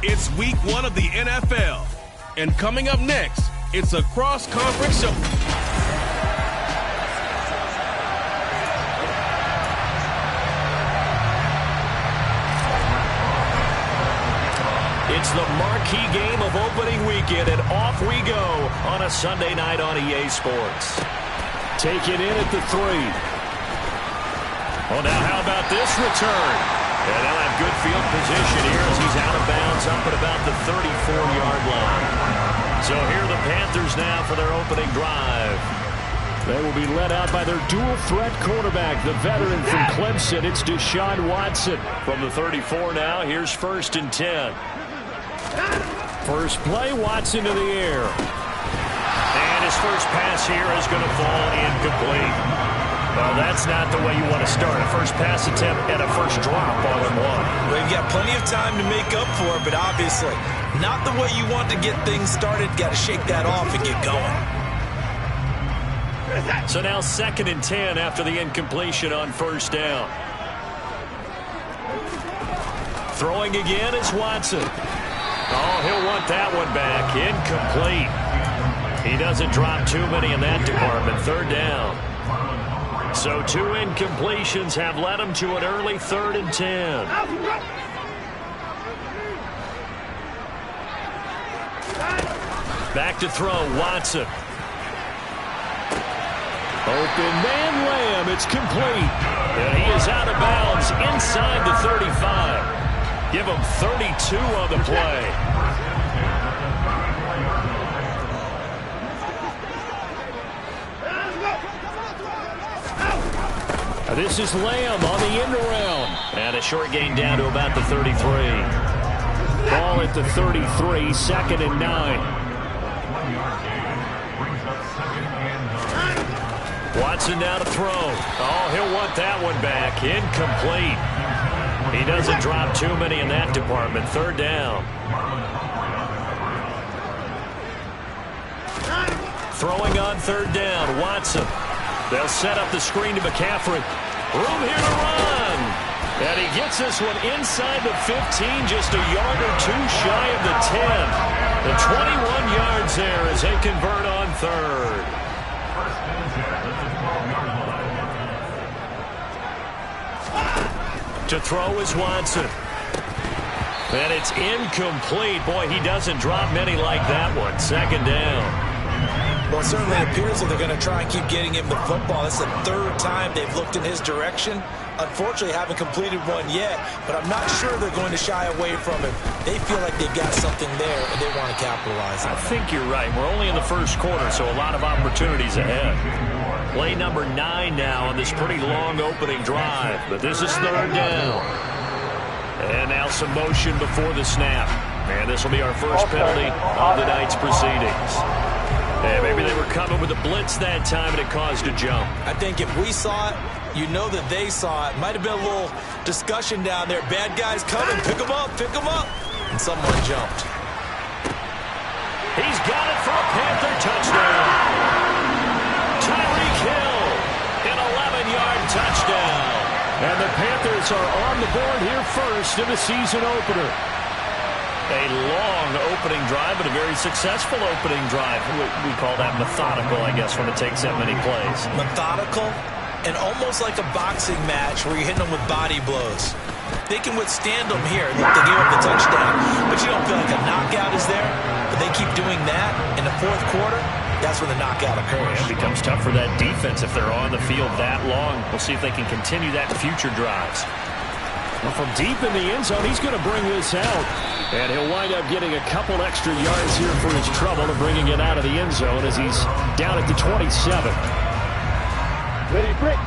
It's week 1 of the NFL. And coming up next, it's a cross-conference show. It's the marquee game of opening weekend, and off we go on a Sunday night on EA Sports. Take it in at the 3. Well, now how about this return? And they'll have good field position here as he's out of bounds up at about the 34-yard line. So here are the Panthers now for their opening drive. They will be led out by their dual-threat quarterback, the veteran from Clemson. It's Deshaun Watson. From the 34 now, here's 1st and 10. First play, Watson to the air. And his first pass here is going to fall incomplete. Well, that's not the way you want to start. A first pass attempt and a first drop all in one. Well, you've got plenty of time to make up for it, but obviously not the way you want to get things started. Got to shake that off and get going. So now 2nd and 10 after the incompletion on first down. Throwing again is Watson. Oh, he'll want that one back. Incomplete. He doesn't drop too many in that department. 3rd down. So 2 incompletions have led him to an early 3rd and 10. Back to throw, Watson. Open man Lamb, it's complete. And he is out of bounds inside the 35. Give him 32 on the play. This is Lamb on the end around. And a short gain down to about the 33. Ball at the 33, 2nd and 9. Watson now to throw. Oh, he'll want that one back. Incomplete. He doesn't drop too many in that department. 3rd down. Throwing on 3rd down, Watson. They'll set up the screen to McCaffrey. Room here to run. And he gets this one inside the 15, just a yard or 2 shy of the 10. The 21 yards there as they convert on 3rd. To throw is Watson. And it's incomplete. Boy, he doesn't drop many like that one. 2nd down. Well, it certainly appears that they're going to try and keep getting him the football. That's the 3rd time they've looked in his direction. Unfortunately, haven't completed one yet, but I'm not sure they're going to shy away from him. They feel like they've got something there, and they want to capitalize on it. I think you're right. We're only in the 1st quarter, so a lot of opportunities ahead. Play number 9 now on this pretty long opening drive, but this is 3rd down. And now some motion before the snap. And this will be our first penalty of the night's proceedings. Yeah, maybe they were coming with a blitz that time and it caused a jump. I think if we saw it, you know that they saw it. Might have been a little discussion down there. Bad guys coming. Pick them up. Pick them up. And someone jumped. He's got it for a Panther touchdown. Tyreek Hill, an 11-yard touchdown. And the Panthers are on the board here first in the season opener. A long opening drive, but a very successful opening drive. We call that methodical, I guess, when it takes that many plays. Methodical and almost like a boxing match where you're hitting them with body blows. They can withstand them here. Look, they gave up the touchdown, but you don't feel like a knockout is there. But they keep doing that in the 4th quarter. That's when the knockout occurs. It becomes tough for that defense if they're on the field that long. We'll see if they can continue that in future drives. Well, from deep in the end zone, he's going to bring this out. And he'll wind up getting a couple extra yards here for his trouble of bringing it out of the end zone as he's down at the 27. Ready, break.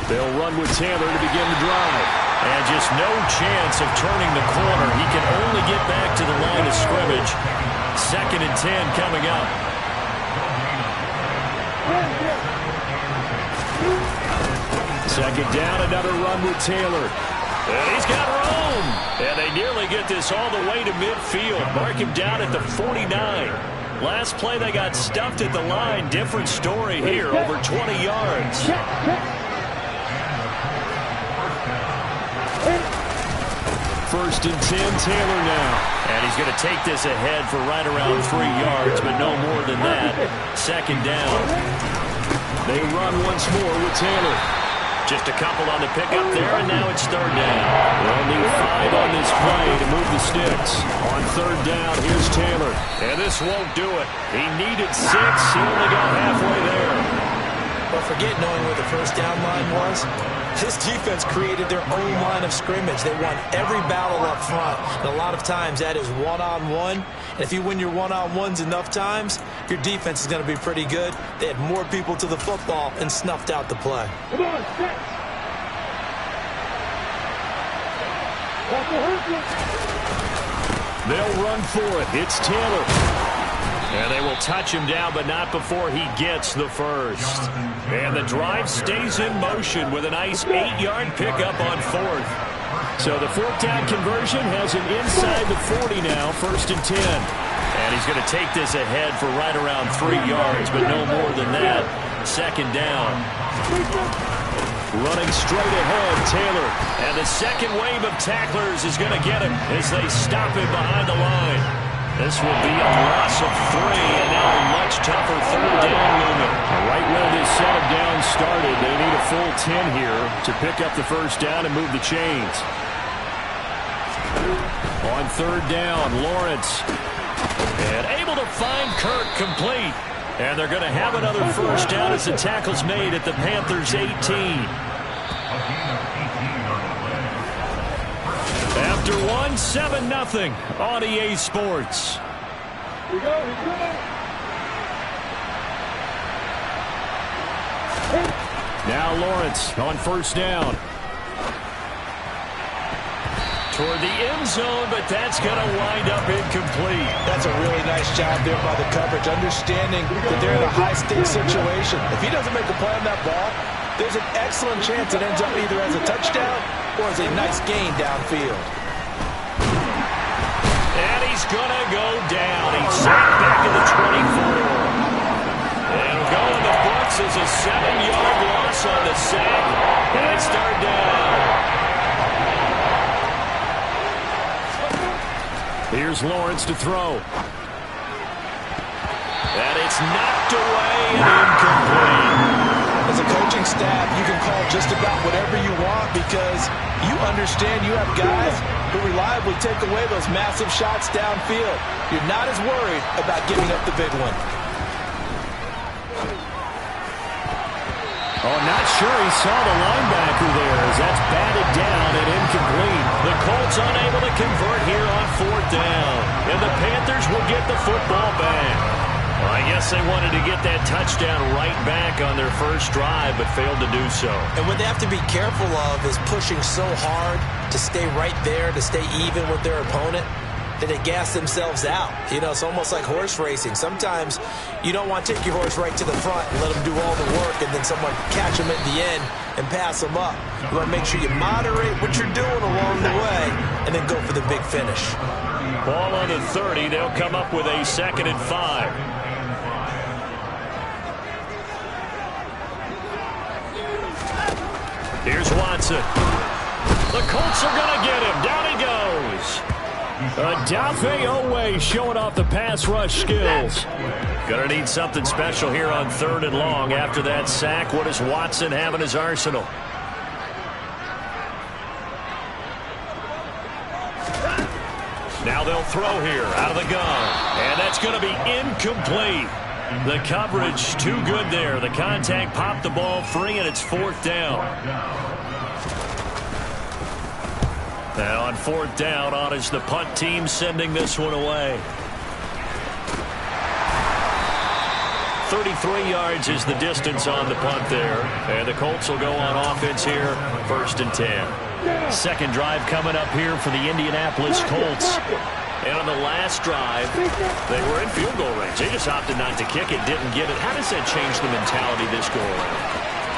They'll run with Taylor to begin the drive. And just no chance of turning the corner. He can only get back to the line of scrimmage. 2nd and 10 coming up. Second down, another run with Taylor. And he's got room. And they nearly get this all the way to midfield. Mark him down at the 49. Last play, they got stuffed at the line. Different story here, over 20 yards. 1st and 10, Taylor now. And he's going to take this ahead for right around 3 yards, but no more than that. 2nd down. They run once more with Taylor. Just a couple on the pickup there, and now it's 3rd down. They'll need 5 on this play to move the sticks. On 3rd down, here's Taylor. And this won't do it. He needed 6. He only got halfway there. But forget knowing where the 1st down line was. This defense created their own line of scrimmage. They won every battle up front. And a lot of times that is one-on-one. And if you win your one-on-ones enough times, your defense is going to be pretty good. They had more people to the football and snuffed out the play. Come on, set. They'll run for it. It's Taylor. And they will touch him down, but not before he gets the 1st. And the drive stays in motion with a nice 8-yard pickup on 4th. So the 4th down conversion has him inside the 40 now, 1st and 10. And he's going to take this ahead for right around 3 yards, but no more than that. 2nd down. Running straight ahead, Taylor. And the second wave of tacklers is going to get him as they stop him behind the line. This will be a loss of 3, and now a much tougher 3rd down looming. Right where this set of downs started, they need a full 10 here to pick up the 1st down and move the chains. On 3rd down, Lawrence. And able to find Kirk complete. And they're going to have another 1st down as the tackle's made at the Panthers' 18. After 7-0 on EA Sports. Here we go. Now Lawrence on 1st down. Toward the end zone, but that's going to wind up incomplete. That's a really nice job there by the coverage, understanding that they're in a high-stakes situation. If he doesn't make a play on that ball, there's an excellent chance it ends up either as a touchdown or as a nice gain downfield. And he's going to go down. He's sacked back to the 24. And go in the books as a 7-yard loss on the sack. And it's 3rd down. Here's Lawrence to throw. And it's knocked away and incomplete. As a coaching staff, you can call just about whatever you want because you understand you have guys who reliably take away those massive shots downfield. You're not as worried about giving up the big one. Oh, not sure he saw the linebacker there as that's batted down and incomplete. The Colts unable to convert here on 4th down. And the Panthers will get the football back. Well, I guess they wanted to get that touchdown right back on their first drive, but failed to do so. And what they have to be careful of is pushing so hard to stay right there, to stay even with their opponent, that they gas themselves out. You know, it's almost like horse racing. Sometimes you don't want to take your horse right to the front and let them do all the work and then someone catch them at the end and pass them up. You want to make sure you moderate what you're doing along the way and then go for the big finish. Ball on the 30. They'll come up with a 2nd and 5. Here's Watson. The Colts are going to get him. Down he goes. Odafe Oweh showing off the pass rush skills. Going to need something special here on 3rd and long after that sack. What does Watson have in his arsenal? Now they'll throw here out of the gun. And that's going to be incomplete. The coverage too good there. The contact popped the ball free, and it's 4th down. Now on 4th down, on is the punt team sending this one away. 33 yards is the distance on the punt there. And the Colts will go on offense here, 1st and 10. 2nd drive coming up here for the Indianapolis Colts. And on the last drive, they were in field goal range. They just opted not to kick it, didn't get it. How does that change the mentality this go around?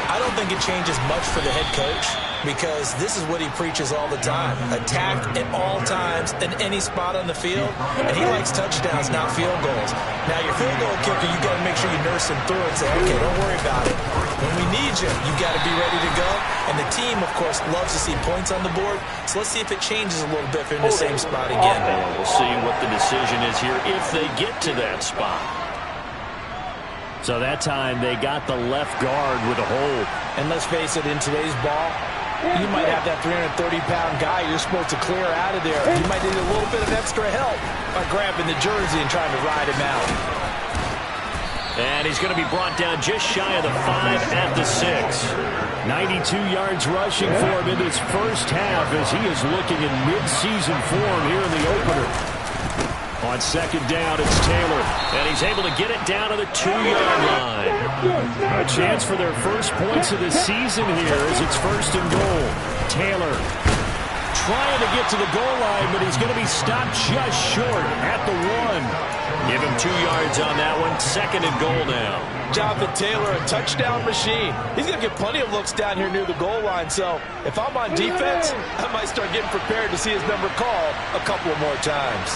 I don't think it changes much for the head coach. because this is what he preaches all the time. Attack at all times in any spot on the field, and he likes touchdowns, not field goals. Now, your field goal kicker, you got to make sure you nurse him through and say, okay, don't worry about it. When we need you, you got to be ready to go. And the team, of course, loves to see points on the board, so let's see if it changes a little bit if they're in the same spot again. And we'll see what the decision is here if they get to that spot. So that time they got the left guard with a hold. And let's face it, in today's ball, you might have that 330-pound guy you're supposed to clear out of there. You might need a little bit of extra help by grabbing the jersey and trying to ride him out. And he's going to be brought down just shy of the 5 at the 6. 92 yards rushing for him in this first half as he is looking in mid-season form here in the opener. On second down, it's Taylor. And he's able to get it down to the 2-yard line. A chance for their first points of the season here as it's first and goal. Taylor trying to get to the goal line, but he's going to be stopped just short at the 1. Give him 2 yards on that one. Second and goal now. Jonathan Taylor, a touchdown machine. He's going to get plenty of looks down here near the goal line. So if I'm on defense, I might start getting prepared to see his number called a couple of more times.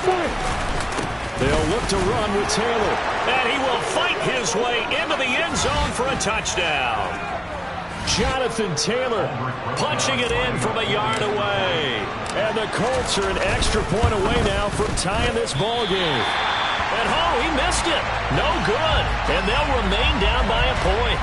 They'll look to run with Taylor. And he will fight his way into the end zone for a touchdown. Jonathan Taylor Punching it in from a yard away. And the Colts are an extra point away now from tying this ball game. And he missed it. No good. And they'll remain down by a point.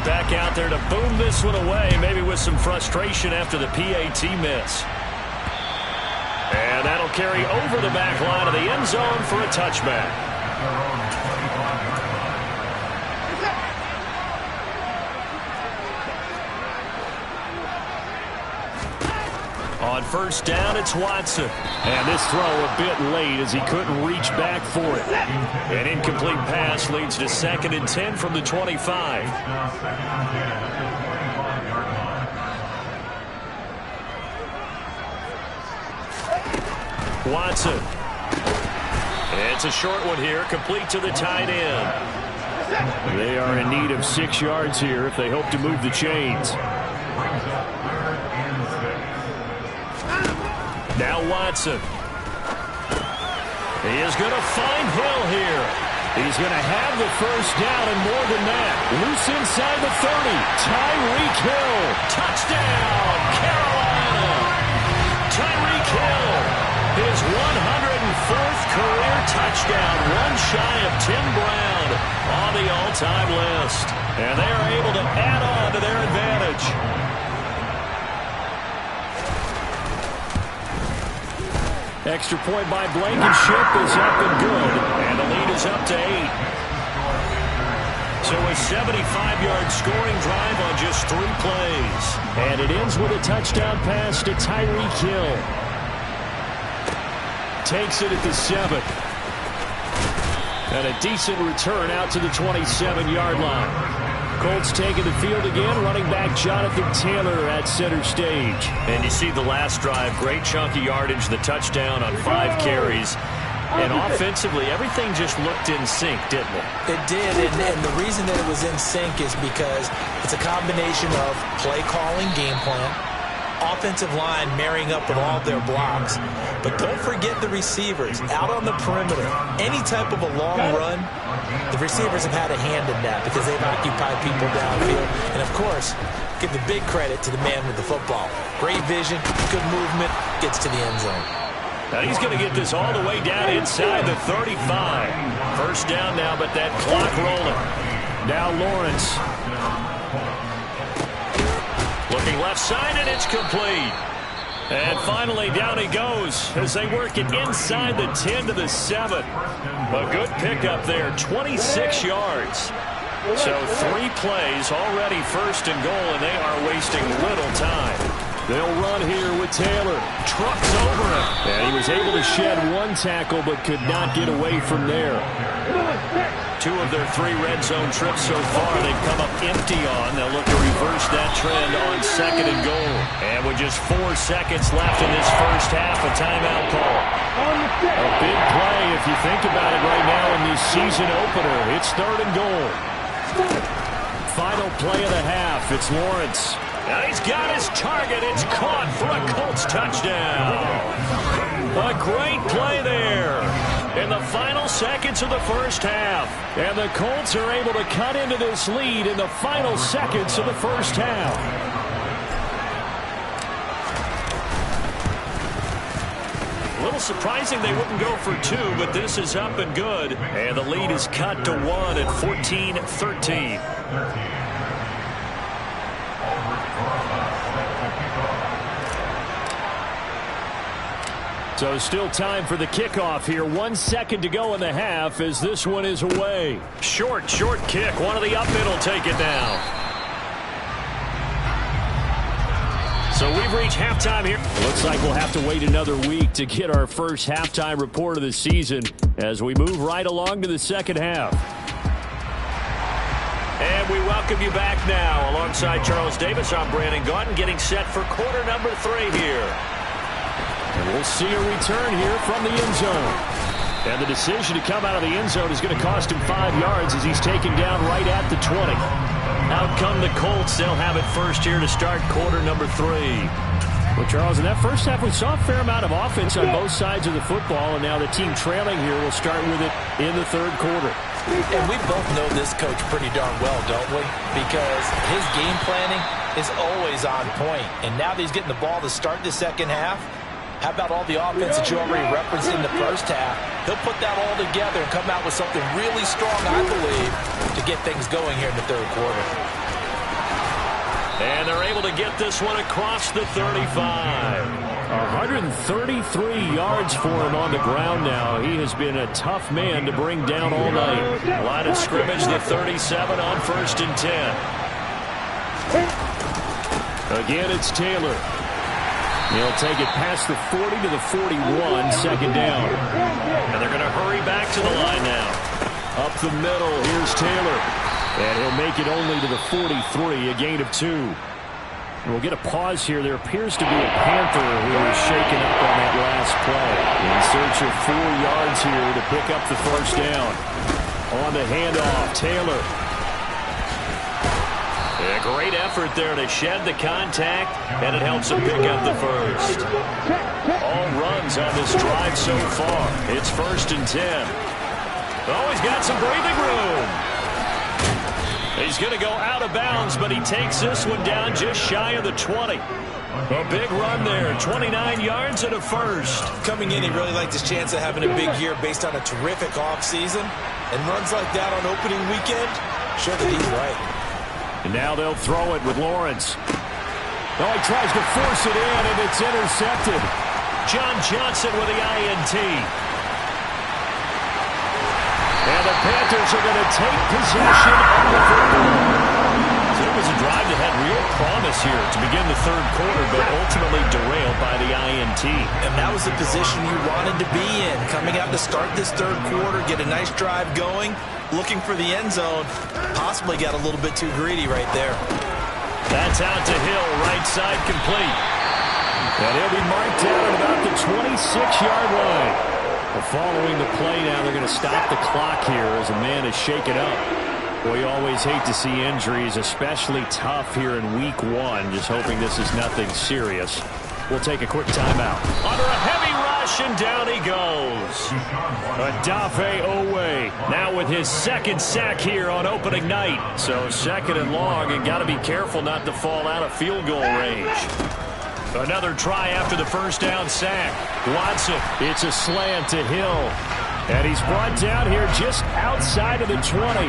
Back out there to boom this one away, maybe with some frustration after the PAT miss. And that'll carry over the back line of the end zone for a touchback. On first down, it's Watson. And this throw a bit late as he couldn't reach back for it. An incomplete pass leads to 2nd and 10 from the 25. Watson. It's a short one here, complete to the tight end. They are in need of 6 yards here if they hope to move the chains. Now Watson. He is going to find Hill here. He's going to have the first down and more than that. Loose inside the 30. Tyreek Hill. Touchdown, Carolina. Tyreek Hill. His 104th career touchdown. One shy of Tim Brown on the all-time list. And they are able to add on to their advantage. Extra point by Blankenship is up and good. And the lead is up to 8. So a 75-yard scoring drive on just 3 plays. And it ends with a touchdown pass to Tyreek Hill. Takes it at the 7. And a decent return out to the 27-yard line. Colts taking the field again, running back Jonathan Taylor at center stage. And you see the last drive, great chunky yardage, the touchdown on 5 carries. And offensively, everything just looked in sync, didn't it? It did, and the reason that it was in sync is because it's a combination of play calling, game plan, offensive line marrying up with all of their blocks. But don't forget the receivers out on the perimeter. Any type of a long run, the receivers have had a hand in that because they've occupied people downfield. And, of course, give the big credit to the man with the football. Great vision, good movement, gets to the end zone. Now he's going to get this all the way down inside the 35. First down now, but that clock rolling. Now Lawrence. Looking left side, and it's complete. And finally, down he goes as they work it inside the 10 to the 7. A good pickup there, 26 yards. So 3 plays, already first and goal, and they are wasting little time. They'll run here with Taylor. Trucks over him. And he was able to shed 1 tackle, but could not get away from there. 2 of their 3 red zone trips so far they've come up empty on. They'll look to reverse that trend on 2nd and goal. And with just 4 seconds left in this first half, a timeout call. A big play if you think about it right now in the season opener. It's 3rd and goal. Final play of the half. It's Lawrence. Now he's got his target. It's caught for a Colts touchdown. A great play there in the final seconds of the first half. And the Colts are able to cut into this lead in the final seconds of the first half. A little surprising they wouldn't go for 2, but this is up and good. And the lead is cut to 1 at 14-13. So still time for the kickoff here. 1 second to go in the half as this one is away. Short kick. One of the up mid will take it down. So we've reached halftime here. Looks like we'll have to wait another week to get our first halftime report of the season as we move right along to the second half. And we welcome you back now. Alongside Charles Davis, I'm Brandon Gaudin, getting set for quarter number 3 here. And we'll see a return here from the end zone. And the decision to come out of the end zone is going to cost him 5 yards as he's taken down right at the 20. Out come the Colts. They'll have it first here to start quarter number 3. Well, Charles, in that first half, we saw a fair amount of offense on both sides of the football, and now the team trailing here will start with it in the 3rd quarter. And we both know this coach pretty darn well, don't we? Because his game planning is always on point. And now that he's getting the ball to start the second half, how about all the offense that you already referenced in the first half? He'll put that all together and come out with something really strong, I believe, to get things going here in the 3rd quarter. And they're able to get this one across the 35. 133 yards for him on the ground now. He has been a tough man to bring down all night. Line of scrimmage, the 37 on 1st and 10. Again, it's Taylor. He'll take it past the 40 to the 41, 2nd down. And they're going to hurry back to the line now. Up the middle, here's Taylor. And he'll make it only to the 43, a gain of 2. And we'll get a pause here. There appears to be a Panther who was shaken up on that last play. In search of 4 yards here to pick up the first down. On the handoff, Taylor. A great effort there to shed the contact, and it helps him pick up the first. All runs on this drive so far. It's 1st and 10. Oh, he's got some breathing room. He's going to go out of bounds, but he takes this one down just shy of the 20. A big run there, 29 yards and a first. Coming in, he really liked his chance of having a big year based on a terrific offseason. And runs like that on opening weekend show that he's right. And now they'll throw it with Lawrence. Oh, he tries to force it in, and it's intercepted. John Johnson with the INT. And the Panthers are going to take possession of the football. So it was a drive that had real promise here to begin the 3rd quarter, but ultimately derailed by the INT. And that was the position you wanted to be in. Coming out to start this 3rd quarter, get a nice drive going, looking for the end zone. Possibly got a little bit too greedy right there. That's out to Hill, right side complete. And he'll be marked down at about the 26-yard line. Well, following the play now, they're going to stop the clock here as a man is shaken up. Well, you always hate to see injuries, especially tough here in week 1. Just hoping this is nothing serious. We'll take a quick timeout. Under a heavy rush, and down he goes. Odafe Oweh now with his 2nd sack here on opening night. So 2nd and long, and got to be careful not to fall out of field goal range. Another try after the first down sack. Watson, it's a slant to Hill. And he's brought down here just outside of the 20.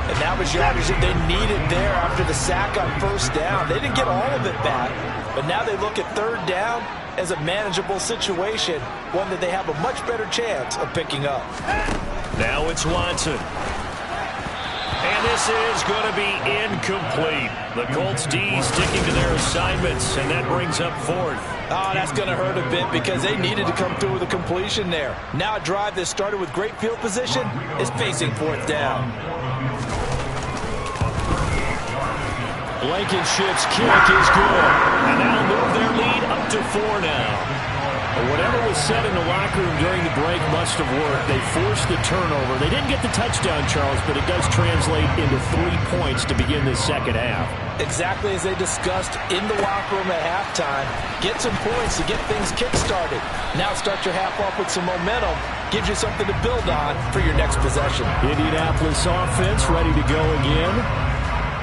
And that was yardage that they needed there after the sack on 1st down. They didn't get all of it back, but now they look at 3rd down as a manageable situation, one that they have a much better chance of picking up. Now it's Watson. And this is going to be incomplete. The Colts D sticking to their assignments, and that brings up fourth. Oh, that's going to hurt a bit because they needed to come through with a completion there. Now a drive that started with great field position is facing fourth down. Blankenship's kick is good. And that'll move their lead up to 4 now. Whatever was said in the locker room during the break must have worked. They forced the turnover. They didn't get the touchdown, Charles, but it does translate into 3 points to begin this second half. Exactly as they discussed in the locker room at halftime. Get some points to get things kick-started. Now start your half off with some momentum. Gives you something to build on for your next possession. Indianapolis offense ready to go again.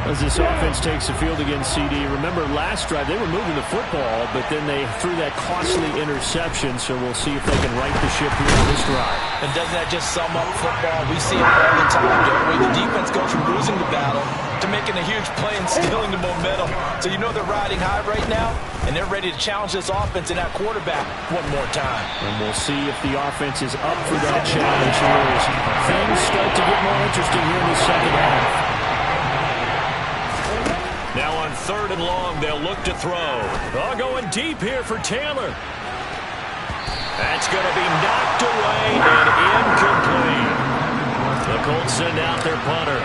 As this offense takes the field against CD. Remember, last drive, they were moving the football, but then they threw that costly interception, so we'll see if they can right the ship here on this drive. And doesn't that just sum up football? We see it all the time, don't we? The defense goes from losing the battle to making a huge play and stealing the momentum. So you know they're riding high right now, and they're ready to challenge this offense and that quarterback one more time. And we'll see if the offense is up for that challenge here as things start to get more interesting here in the second half. Now on 3rd and long, they'll look to throw. Oh, going deep here for Taylor. That's going to be knocked away and incomplete. The Colts send out their punter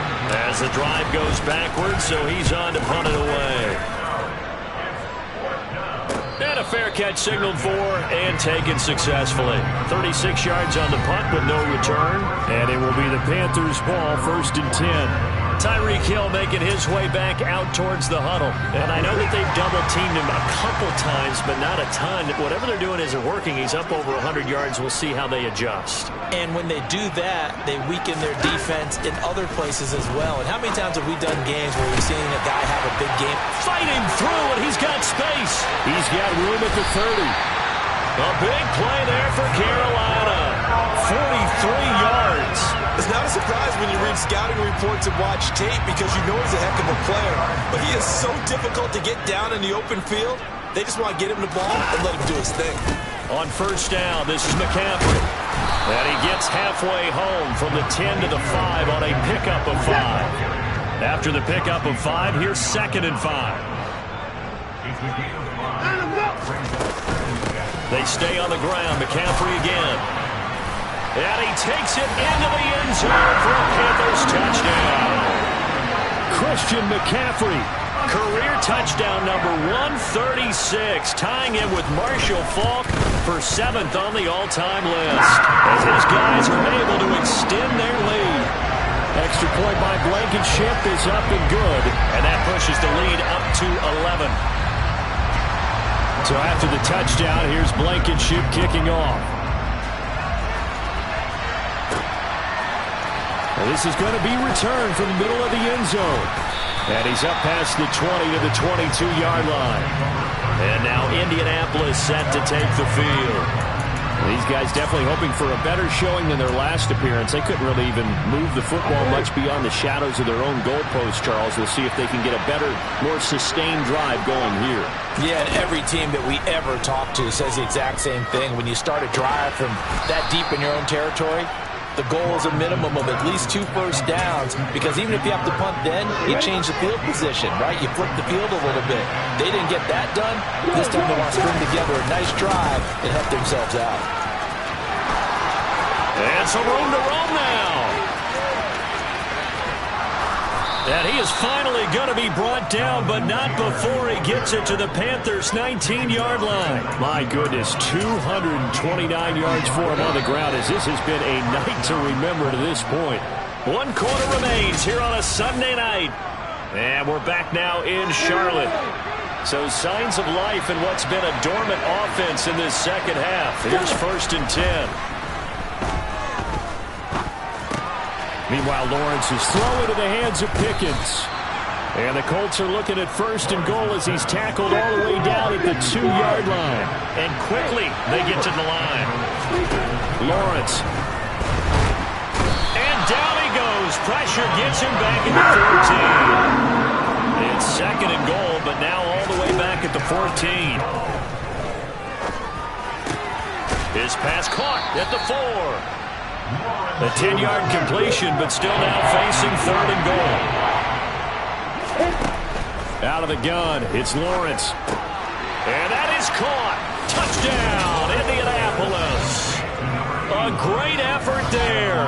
as the drive goes backwards, so he's on to punt it away. And a fair catch signaled for and taken successfully. 36 yards on the punt with no return. And it will be the Panthers' ball, 1st and 10. Tyreek Hill making his way back out towards the huddle. And I know that they've double-teamed him a couple times, but not a ton. Whatever they're doing isn't working. He's up over 100 yards. We'll see how they adjust. And when they do that, they weaken their defense in other places as well. And how many times have we done games where we've seen a guy have a big game? Fighting through, and he's got space. He's got room at the 30. A big play there for Carolina. 43 yards. It's not a surprise when you read scouting reports and watch tape because you know he's a heck of a player. But he is so difficult to get down in the open field. They just want to get him the ball and let him do his thing. On 1st down, this is McCaffrey. And he gets halfway home from the 10 to the 5 on a pickup of 5. After the pickup of 5, here's 2nd and 5. They stay on the ground. McCaffrey again. And he takes it into the end zone for a Panthers touchdown. Christian McCaffrey. Career touchdown number 136, tying him with Marshall Faulk for 7th on the all-time list. As his guys are able to extend their lead. Extra point by Blankenship is up and good. And that pushes the lead up to 11. So after the touchdown, here's Blankenship kicking off. And this is going to be returned from the middle of the end zone. And he's up past the 20 to the 22-yard line. And now Indianapolis set to take the field. These guys definitely hoping for a better showing than their last appearance. They couldn't really even move the football much beyond the shadows of their own goalpost, Charles. We'll see if they can get a better, more sustained drive going here. Yeah, and every team that we ever talk to says the exact same thing. When you start a drive from that deep in your own territory, the goal is a minimum of at least 2 first downs, because even if you have to punt then, you change the field position, right? You flip the field a little bit. They didn't get that done. This time they want to string together a nice drive and help themselves out. And some room to roam now. And he is finally going to be brought down, but not before he gets it to the Panthers' 19-yard line. My goodness, 229 yards for him on the ground, as this has been a night to remember to this point. 1 quarter remains here on a Sunday night. And we're back now in Charlotte. So signs of life in what's been a dormant offense in this second half. Here's 1st and 10. Meanwhile, Lawrence is thrown into the hands of Pickens. And the Colts are looking at 1st and goal as he's tackled all the way down at the 2-yard line. And quickly they get to the line. Lawrence. And down he goes. Pressure gets him back at the 14. It's 2nd and goal, but now all the way back at the 14. His pass caught at the 4. A 10-yard completion, but still now facing 3rd and goal. Out of the gun, it's Lawrence. And that is caught. Touchdown, Indianapolis. A great effort there.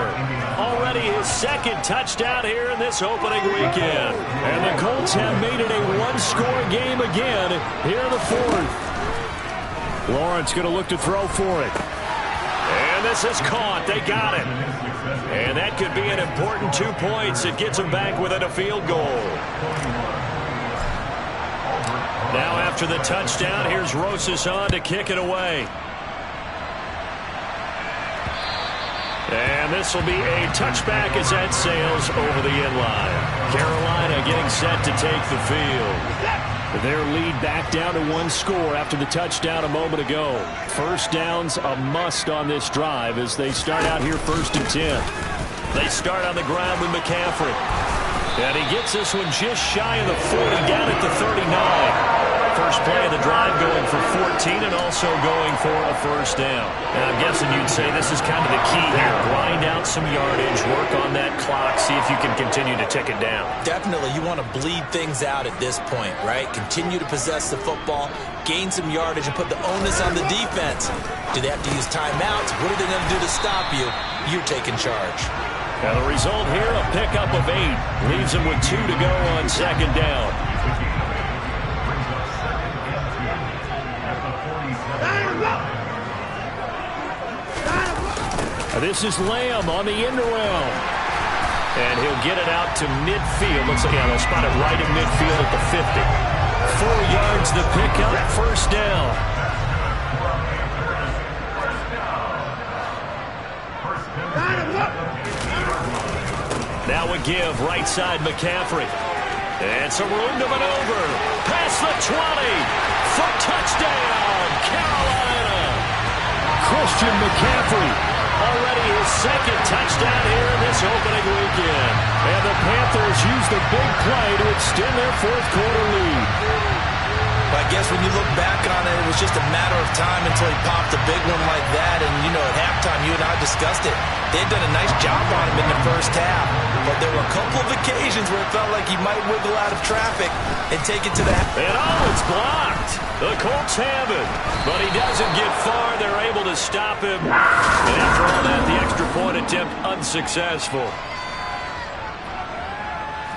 Already his 2nd touchdown here in this opening weekend. And the Colts have made it a one-score game again here in the 4th. Lawrence going to look to throw for it. And this is caught. They got it. And that could be an important 2 points. It gets them back within a field goal. Now after the touchdown, here's Rosas on to kick it away. And this will be a touchback as that sails over the end line. Carolina getting set to take the field. Their lead back down to 1 score after the touchdown a moment ago. First down's a must on this drive as they start out here 1st and 10. They start on the ground with McCaffrey. And he gets this one just shy of the 40, down at the 39. First play of the drive going for 14 and also going for a first down. And I'm guessing you'd say this is kind of the key here. Grind out some yardage, work on that clock, see if you can continue to tick it down. Definitely. You want to bleed things out at this point, right? Continue to possess the football, gain some yardage, and put the onus on the defense. Do they have to use timeouts? What are they going to do to stop you? You're taking charge. And the result here, a pickup of 8. Leaves them with 2 to go on 2nd down. This is Lamb on the end around. And he'll get it out to midfield. Looks like they'll spot it right in midfield at the 50. 4 yards the pickup, first down. Now a give, right side McCaffrey. And some room to maneuver. Past the 20 for touchdown, Carolina. Christian McCaffrey. Already his 2nd touchdown here in this opening weekend. And the Panthers use the big play to extend their 4th quarter lead. But I guess when you look back on it, it was just a matter of time until he popped a big one like that. And, you know, at halftime, you and I discussed it. They had done a nice job on him in the first half. But there were a couple of occasions where it felt like he might wiggle out of traffic and take it to the... And it's blocked. The Colts have it. But he doesn't get far. They're able to stop him. And after all that, the extra point attempt unsuccessful.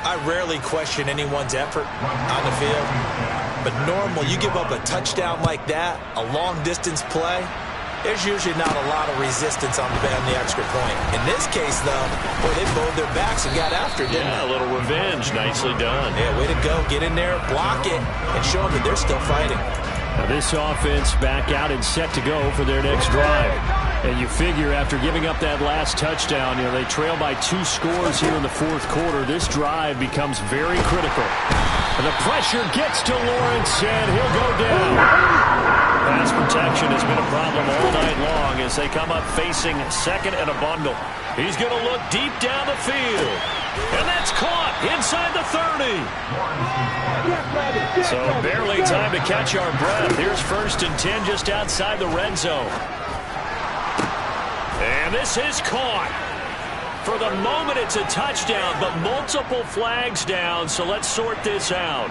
I rarely question anyone's effort on the field. But normal, you give up a touchdown like that, a long-distance play, there's usually not a lot of resistance on the extra point. In this case, though, boy, they bowed their backs and got after it, didn't they? A little revenge. Nicely done. Yeah, way to go. Get in there, block it, and show them that they're still fighting. Now this offense back out and set to go for their next drive. And you figure after giving up that last touchdown, you know, they trail by 2 scores here in the 4th quarter. This drive becomes very critical. And the pressure gets to Lawrence, and he'll go down. Pass protection has been a problem all night long as they come up facing 2nd and a bundle. He's going to look deep down the field. And that's caught inside the 30. So barely time to catch our breath. Here's 1st and 10 just outside the red zone. And this is caught. For the moment, it's a touchdown, but multiple flags down, so let's sort this out.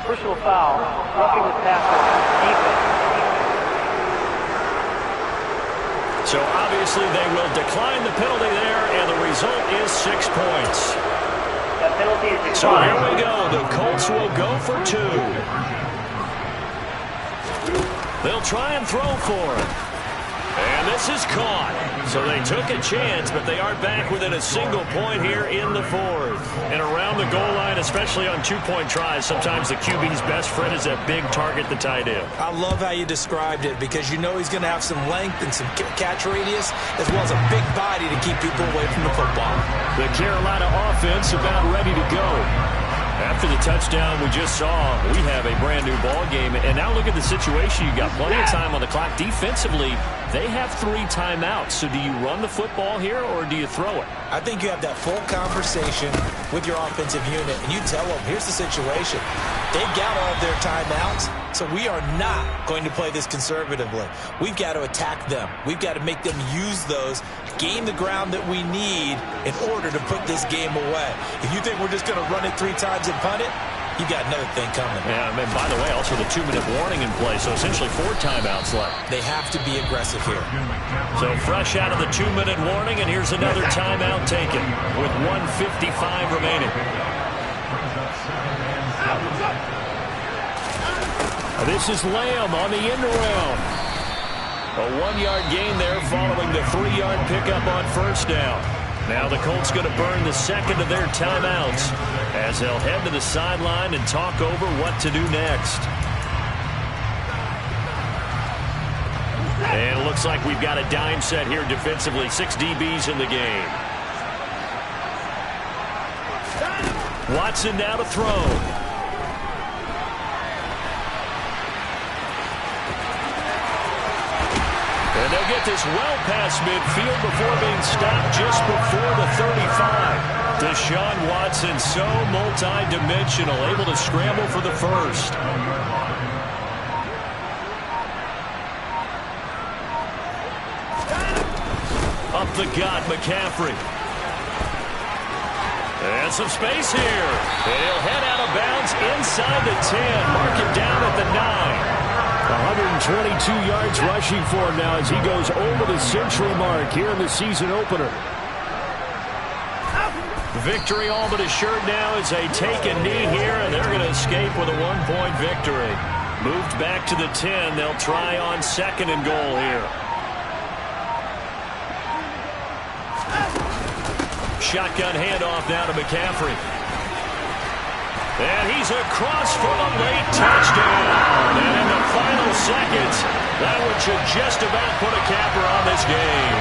Personal foul, roughing the passer, defense. So obviously they will decline the penalty there, and the result is 6 points. That penalty is declined. So here we go. The Colts will go for 2. They'll try and throw for it. And this is caught. So they took a chance, but they are back within a single point here in the 4th. And around the goal line, especially on 2-point tries, sometimes the QB's best friend is that big target, the tight end. I love how you described it because you know he's going to have some length and some catch radius as well as a big body to keep people away from the football. The Carolina offense about ready to go. After the touchdown we just saw, we have a brand new ball game. And now look at the situation. You got plenty of time on the clock. Defensively, they have 3 timeouts. So do you run the football here or do you throw it? I think you have that full conversation with your offensive unit and you tell them, here's the situation. They've got all of their timeouts, so we are not going to play this conservatively. We've got to attack them. We've got to make them use those, gain the ground that we need in order to put this game away. If you think we're just going to run it 3 times and punt it, you got another thing coming. Yeah, and by the way, also the 2-minute warning in play, so essentially 4 timeouts left. They have to be aggressive here. So fresh out of the 2-minute warning, and here's another timeout taken with 1:55 remaining. This is Lamb on the end around. A 1-yard gain there following the 3-yard pickup on first down. Now the Colts going to burn the second of their timeouts as they'll head to the sideline and talk over what to do next. And it looks like we've got a dime set here defensively. 6 DBs in the game. Watson now to throw. And they'll get this well past midfield before being stopped just before the 35. Deshaun Watson, so multi-dimensional, able to scramble for the first. Up the gut, McCaffrey. And some space here. And he'll head out of bounds inside the 10. Mark it down at the 9. 122 yards rushing for him now as he goes over the century mark here in the season opener. Victory all but assured now as they take a knee here, and they're going to escape with a 1-point victory. Moved back to the 10. They'll try on 2nd and goal here. Shotgun handoff now to McCaffrey. And he's across for a late touchdown. And in the final seconds, that one should just about put a capper on this game.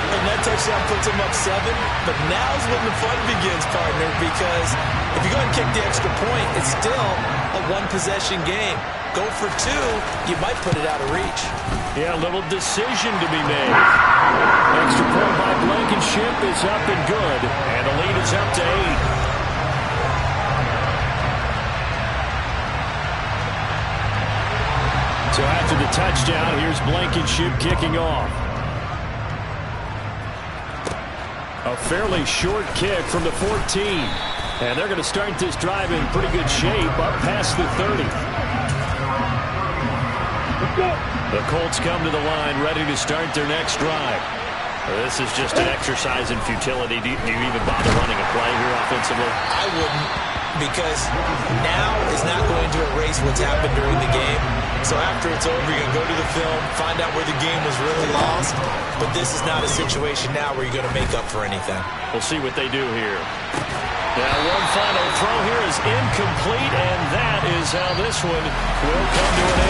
And that touchdown puts him up 7. But now's when the fun begins, partner, because if you go ahead and kick the extra point, it's still a 1-possession game. Go for 2, you might put it out of reach. Yeah, a little decision to be made. Extra point by Blankenship is up and good. And the lead is up to 8. So after the touchdown, here's Blankenship kicking off. A fairly short kick from the 14. And they're going to start this drive in pretty good shape up past the 30. The Colts come to the line ready to start their next drive. This is just an exercise in futility. Do you even bother running a play here offensively? I wouldn't, because now is not going to erase what's happened during the game. So after it's over, you're going to go to the film, find out where the game was really lost. But this is not a situation now where you're going to make up for anything. We'll see what they do here. Now one final throw here is incomplete, and that is how this one will come to an end.